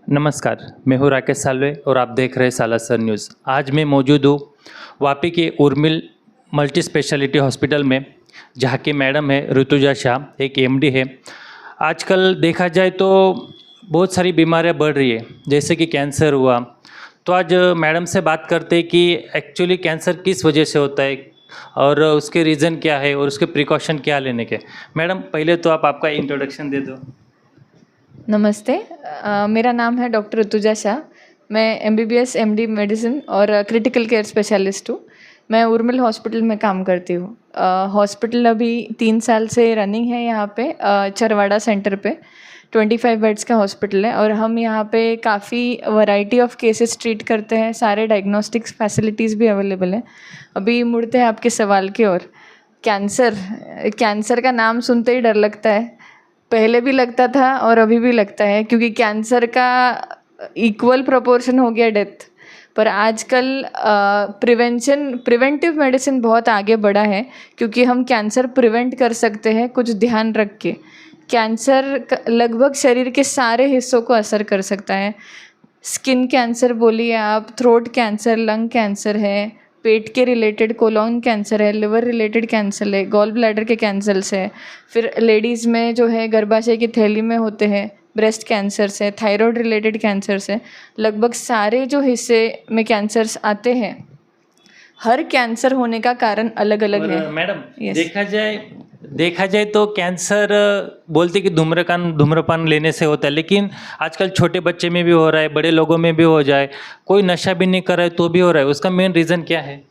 नमस्कार, मैं हूँ राकेश साल्वे और आप देख रहे हैं सालासर न्यूज़। आज मैं मौजूद हूँ वापी के उर्मिल मल्टी स्पेशलिटी हॉस्पिटल में, जहाँ की मैडम है ऋतुजा शाह, एक एमडी है। आजकल देखा जाए तो बहुत सारी बीमारियाँ बढ़ रही है, जैसे कि कैंसर हुआ। तो आज मैडम से बात करते हैं कि एक्चुअली कैंसर किस वजह से होता है और उसके रीज़न क्या है और उसके प्रिकॉशन क्या लेने के। मैडम, पहले तो आप आपका इंट्रोडक्शन दे दो। नमस्ते। मेरा नाम है डॉक्टर ऋतुजा शाह। मैं एमबीबीएस एमडी मेडिसिन और क्रिटिकल केयर स्पेशलिस्ट हूँ। मैं उर्मिल हॉस्पिटल में काम करती हूँ। हॉस्पिटल अभी 3 साल से रनिंग है यहाँ पे चरवाड़ा सेंटर पे। 25 बेड्स का हॉस्पिटल है और हम यहाँ पे काफ़ी वैरायटी ऑफ केसेस ट्रीट करते हैं। सारे डायग्नोस्टिक्स फैसिलिटीज़ भी अवेलेबल हैं। अभी मुड़ते हैं आपके सवाल की ओर। कैंसर का नाम सुनते ही डर लगता है। पहले भी लगता था और अभी भी लगता है, क्योंकि कैंसर का इक्वल प्रोपोर्शन हो गया डेथ। पर आजकल प्रिवेंटिव मेडिसिन बहुत आगे बढ़ा है, क्योंकि हम कैंसर प्रिवेंट कर सकते हैं कुछ ध्यान रख के। कैंसर लगभग शरीर के सारे हिस्सों को असर कर सकता है। स्किन कैंसर बोलिए आप, थ्रोट कैंसर, लंग कैंसर है, पेट के रिलेटेड कोलोन कैंसर है, लिवर रिलेटेड कैंसर है, गॉल ब्लैडर के कैंसर्स है। फिर लेडीज़ में जो है गर्भाशय की थैली में होते हैं ब्रेस्ट कैंसर्स है, थायराइड रिलेटेड कैंसर्स है। लगभग सारे जो हिस्से में कैंसर्स आते हैं, हर कैंसर होने का कारण अलग अलग है। Madam, Yes. देखा जाए तो कैंसर बोलते कि धूम्रपान लेने से होता है, लेकिन आजकल छोटे बच्चे में भी हो रहा है, बड़े लोगों में भी हो जाए, कोई नशा भी नहीं कर रहा है तो भी हो रहा है। उसका मेन रीज़न क्या है?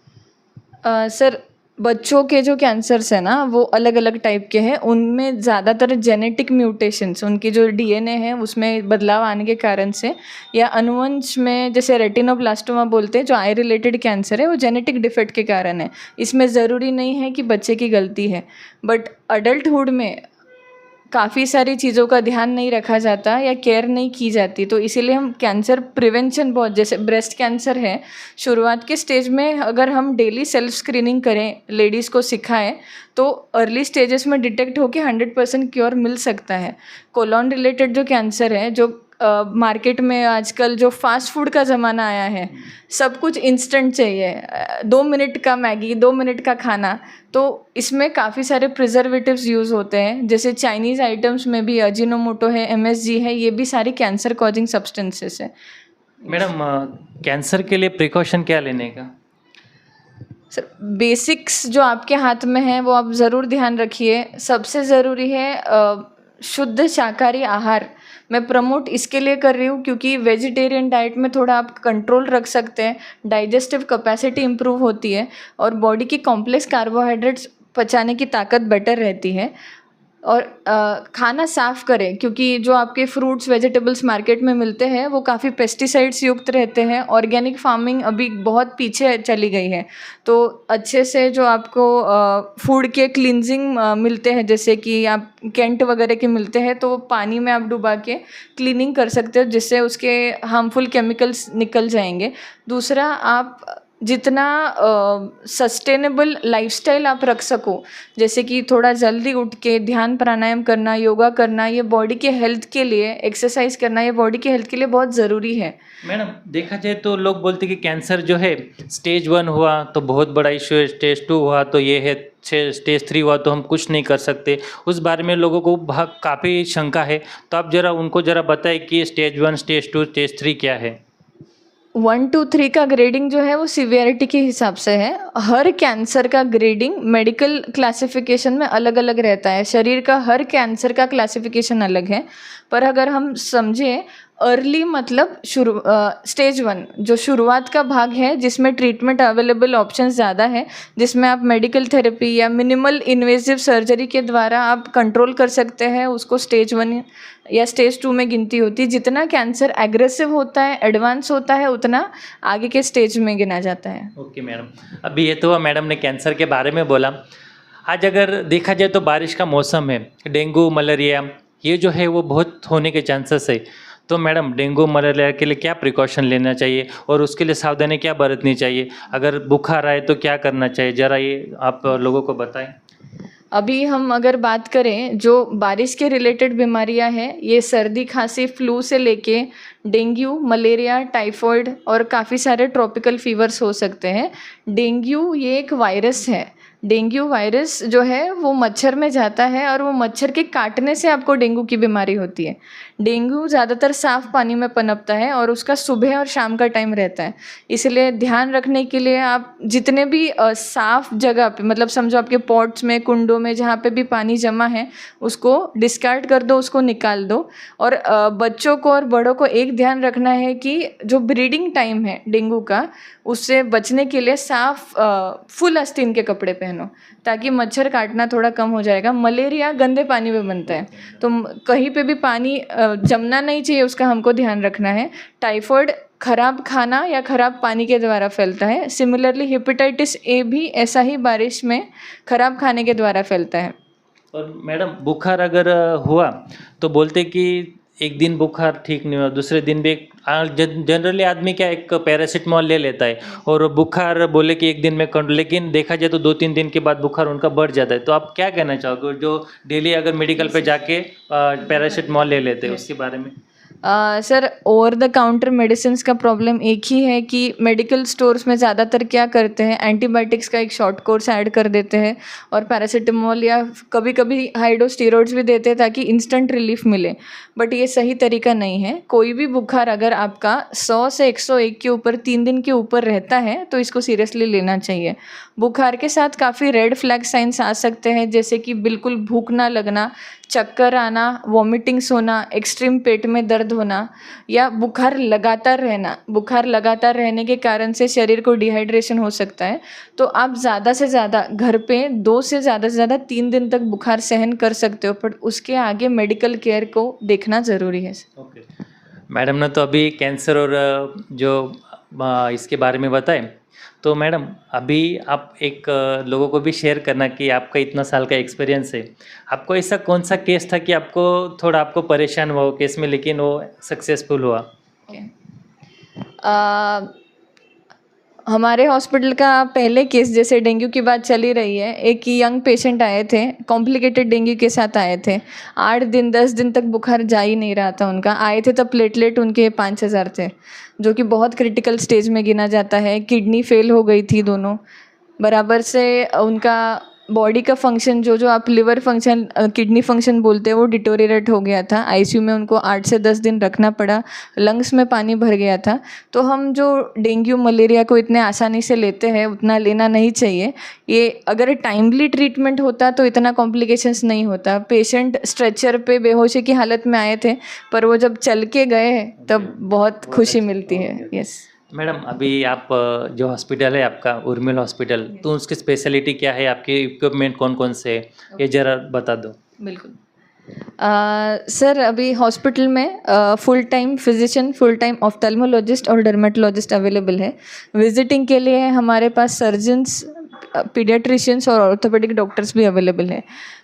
सर, बच्चों के जो कैंसर्स है ना, वो अलग अलग टाइप के हैं। उनमें ज़्यादातर जेनेटिक म्यूटेशंस, उनकी जो डीएनए है उसमें बदलाव आने के कारण से, या अनुवंश में जैसे रेटिनोब्लास्टोमा बोलते हैं, जो आई रिलेटेड कैंसर है, वो जेनेटिक डिफेक्ट के कारण है। इसमें ज़रूरी नहीं है कि बच्चे की गलती है, बट अडल्टहुड में काफ़ी सारी चीज़ों का ध्यान नहीं रखा जाता या केयर नहीं की जाती। तो इसीलिए हम कैंसर प्रिवेंशन बहुत, जैसे ब्रेस्ट कैंसर है, शुरुआत के स्टेज में अगर हम डेली सेल्फ स्क्रीनिंग करें, लेडीज़ को सिखाएं, तो अर्ली स्टेजेस में डिटेक्ट होकर 100% क्योर मिल सकता है। कोलोन रिलेटेड जो कैंसर है, जो मार्केट में आजकल जो फास्ट फूड का ज़माना आया है, सब कुछ इंस्टेंट चाहिए, 2 मिनट का मैगी, 2 मिनट का खाना, तो इसमें काफ़ी सारे प्रिजर्वेटिव्स यूज़ होते हैं। जैसे चाइनीज़ आइटम्स में भी अजीनोमोटो है, एमएसजी है, ये भी सारी कैंसर कॉजिंग सब्सटेंसेस है। मैडम, कैंसर के लिए प्रिकॉशन क्या लेने का? सर, बेसिक्स जो आपके हाथ में है वो आप ज़रूर ध्यान रखिए। सबसे ज़रूरी है शुद्ध शाकाहारी आहार। मैं प्रमोट इसके लिए कर रही हूँ क्योंकि वेजिटेरियन डाइट में थोड़ा आप कंट्रोल रख सकते हैं, डाइजेस्टिव कैपेसिटी इम्प्रूव होती है और बॉडी की कॉम्प्लेक्स कार्बोहाइड्रेट्स पचाने की ताकत बेटर रहती है। और खाना साफ़ करें, क्योंकि जो आपके फ्रूट्स वेजिटेबल्स मार्केट में मिलते हैं वो काफ़ी पेस्टिसाइड्स युक्त रहते हैं। ऑर्गेनिक फार्मिंग अभी बहुत पीछे चली गई है। तो अच्छे से जो आपको फूड के क्लींजिंग मिलते हैं, जैसे कि आप कैंट वगैरह के मिलते हैं, तो पानी में आप डुबा के क्लीनिंग कर सकते हो, जिससे उसके हार्मफुल केमिकल्स निकल जाएंगे। दूसरा, आप जितना सस्टेनेबल लाइफस्टाइल आप रख सको, जैसे कि थोड़ा जल्दी उठ के ध्यान प्राणायाम करना, योगा करना, ये बॉडी के हेल्थ के लिए, एक्सरसाइज करना, ये बॉडी के हेल्थ के लिए बहुत ज़रूरी है। मैडम, देखा जाए तो लोग बोलते कि कैंसर जो है स्टेज 1 हुआ तो बहुत बड़ा इशू है, स्टेज 2 हुआ तो ये है, स्टेज 3 हुआ तो हम कुछ नहीं कर सकते। उस बारे में लोगों को काफ़ी शंका है, तो आप ज़रा उनको बताएं कि स्टेज 1, स्टेज 2, स्टेज 3 क्या है। 1 2 3 का ग्रेडिंग जो है वो सीवियरिटी के हिसाब से है। हर कैंसर का ग्रेडिंग मेडिकल क्लासिफिकेशन में अलग अलग रहता है। शरीर का हर कैंसर का क्लासिफिकेशन अलग है। पर अगर हम समझें, अर्ली मतलब स्टेज 1 जो शुरुआत का भाग है, जिसमें ट्रीटमेंट अवेलेबल ऑप्शंस ज़्यादा है, जिसमें आप मेडिकल थेरेपी या मिनिमल इन्वेजिव सर्जरी के द्वारा आप कंट्रोल कर सकते हैं, उसको स्टेज 1 या स्टेज 2 में गिनती होती है। जितना कैंसर एग्रेसिव होता है, एडवांस होता है, उतना आगे के स्टेज में गिना जाता है। ओके मैडम, अभी ये तो मैडम ने कैंसर के बारे में बोला। आज अगर देखा जाए तो बारिश का मौसम है, डेंगू मलेरिया ये जो है वो बहुत होने के चांसेस है। तो मैडम, डेंगू मलेरिया के लिए क्या प्रिकॉशन लेना चाहिए और उसके लिए सावधानी क्या बरतनी चाहिए? अगर बुखार आए तो क्या करना चाहिए, ज़रा ये आप लोगों को बताएं। अभी हम अगर बात करें जो बारिश के रिलेटेड बीमारियां हैं, ये सर्दी खांसी फ्लू से लेके डेंगू मलेरिया टाइफॉइड और काफ़ी सारे ट्रॉपिकल फीवर्स हो सकते हैं। डेंगू ये एक वायरस है। डेंगू वायरस जो है वो मच्छर में जाता है और वो मच्छर के काटने से आपको डेंगू की बीमारी होती है। डेंगू ज़्यादातर साफ़ पानी में पनपता है और उसका सुबह और शाम का टाइम रहता है। इसलिए ध्यान रखने के लिए आप जितने भी साफ़ जगह पे, मतलब समझो आपके पॉट्स में कुंडों में जहाँ पे भी पानी जमा है उसको डिस्कार्ड कर दो, उसको निकाल दो। और बच्चों को और बड़ों को एक ध्यान रखना है कि जो ब्रीडिंग टाइम है डेंगू का, उससे बचने के लिए साफ़ फुल आस्तीन के कपड़े पहनो ताकि मच्छर काटना थोड़ा कम हो जाएगा। मलेरिया गंदे पानी में बनता है, तो कहीं पे भी पानी जमना नहीं चाहिए, उसका हमको ध्यान रखना है। टाइफॉइड खराब खाना या खराब पानी के द्वारा फैलता है। सिमिलरली हेपेटाइटिस ए भी ऐसा ही बारिश में खराब खाने के द्वारा फैलता है। और मैडम बुखार अगर हुआ तो बोलते कि एक दिन बुखार ठीक नहीं हुआ, दूसरे दिन भी जनरली आदमी क्या एक पैरासीटामॉल ले लेता है और बुखार बोले कि एक दिन में कंट्रोल, लेकिन देखा जाए तो 2-3 दिन के बाद बुखार उनका बढ़ जाता है। तो आप क्या कहना चाहोगे जो डेली अगर मेडिकल पे जाके पैरासीटामॉल ले लेते हैं उसके बारे में? Sir over the counter medicine का प्रॉब्लम एक ही है कि मेडिकल स्टोर्स में ज़्यादातर क्या करते हैं, एंटीबायोटिक्स का एक शॉर्ट कोर्स ऐड कर देते हैं और पैरासीटामॉल या कभी कभी हाइड्रोस्टेरॉइड्स भी देते हैं ताकि इंस्टेंट रिलीफ मिले। बट ये सही तरीका नहीं है। कोई भी बुखार अगर आपका 100 से 101 के ऊपर 3 दिन के ऊपर रहता है तो इसको सीरियसली लेना चाहिए। बुखार के साथ काफ़ी रेड फ्लैग साइंस आ सकते हैं, जैसे कि बिल्कुल भूख ना लगना, चक्कर आना, वॉमिटिंग्स होना, एक्सट्रीम पेट में दर्द होना या बुखार लगातार रहना। बुखार लगातार रहने के कारण से शरीर को डिहाइड्रेशन हो सकता है। तो आप ज़्यादा से ज़्यादा घर पे 2 से ज़्यादा 3 दिन तक बुखार सहन कर सकते हो, पर उसके आगे मेडिकल केयर को देखना ज़रूरी है। ओके मैडम ने तो अभी कैंसर और जो इसके बारे में बताए, तो मैडम अभी आप एक लोगों को भी शेयर करना कि आपका इतना साल का एक्सपीरियंस है, आपको ऐसा कौन सा केस था कि आपको थोड़ा आपको परेशान हुआ वो केस में लेकिन वो सक्सेसफुल हुआ? हमारे हॉस्पिटल का पहले केस, जैसे डेंगू की बात चली रही है, एक यंग पेशेंट आए थे, कॉम्प्लिकेटेड डेंगू के साथ आए थे। 8 दिन 10 दिन तक बुखार जा ही नहीं रहा था उनका। आए थे तब प्लेटलेट उनके 5000 थे, जो कि बहुत क्रिटिकल स्टेज में गिना जाता है। किडनी फेल हो गई थी दोनों बराबर से। उनका बॉडी का फंक्शन जो आप लिवर फंक्शन किडनी फंक्शन बोलते हैं वो डिटोरिएट हो गया था। आईसीयू में उनको 8 से 10 दिन रखना पड़ा। लंग्स में पानी भर गया था। तो हम जो डेंगू मलेरिया को इतने आसानी से लेते हैं उतना लेना नहीं चाहिए। ये अगर टाइमली ट्रीटमेंट होता तो इतना कॉम्प्लिकेशंस नहीं होता। पेशेंट स्ट्रेचर पे बेहोशी की हालत में आए थे, पर वो जब चल के गए तब बहुत खुशी मिलती है। यस मैडम अभी आप जो हॉस्पिटल है आपका उर्मिल हॉस्पिटल, तो उसकी स्पेशलिटी क्या है, आपके इक्विपमेंट कौन कौन से है, ये ज़रा बता दो। बिल्कुल। सर अभी हॉस्पिटल में full time physician, full time ophthalmologist और डर्मेटोलॉजिस्ट अवेलेबल है। विजिटिंग के लिए हमारे पास सर्जन्स, पीडियाट्रिशियंस और ऑर्थोपेडिक डॉक्टर्स भी अवेलेबल हैं।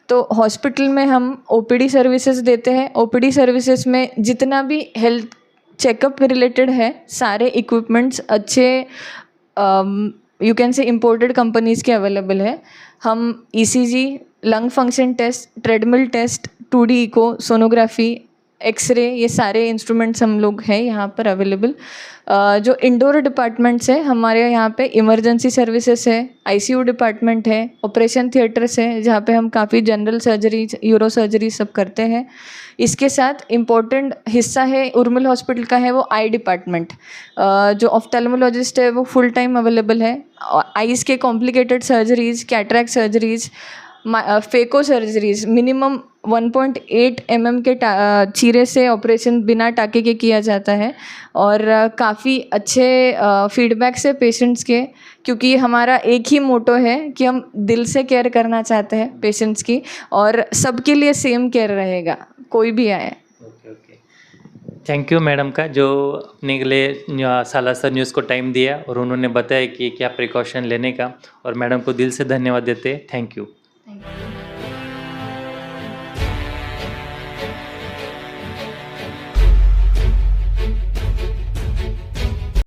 तो हॉस्पिटल में हम ओपीडी सर्विसेज देते हैं। ओपीडी सर्विसेज में जितना भी हेल्थ चेकअप रिलेटेड है, सारे इक्विपमेंट्स अच्छे you can say imported companies के अवेलेबल है। हम ECG, lung function test, treadmill test, 2D echo, sonography, x ray, ये सारे इंस्ट्रूमेंट्स हम लोग हैं यहाँ पर अवेलेबल। जो इंडोर डिपार्टमेंट्स है हमारे यहाँ पे, इमरजेंसी सर्विसेज है, आईसीयू डिपार्टमेंट है, ऑपरेशन थिएटर्स है जहाँ पे हम काफ़ी जनरल सर्जरी, यूरो सर्जरी सब करते हैं। इसके साथ इम्पोर्टेंट हिस्सा है उर्मिल हॉस्पिटल का है वो आई डिपार्टमेंट। जो ऑफ्थेल्मोलॉजिस्ट है वो फुल टाइम अवेलेबल है। आइज़ के complicated surgeries, cataract surgeries, phaco surgeries, minimum 1.8 mm के चीरे से ऑपरेशन बिना टाके के किया जाता है। और काफ़ी अच्छे फीडबैक्स है पेशेंट्स के, क्योंकि हमारा एक ही मोटो है कि हम दिल से केयर करना चाहते हैं पेशेंट्स की, और सबके लिए सेम केयर रहेगा, कोई भी आए। ओके थैंक यू मैडम का, जो अपने के लिए सालासर न्यूज़ को टाइम दिया और उन्होंने बताया कि क्या प्रिकॉशन लेने का, और मैडम को दिल से धन्यवाद देते हैं। Thank you.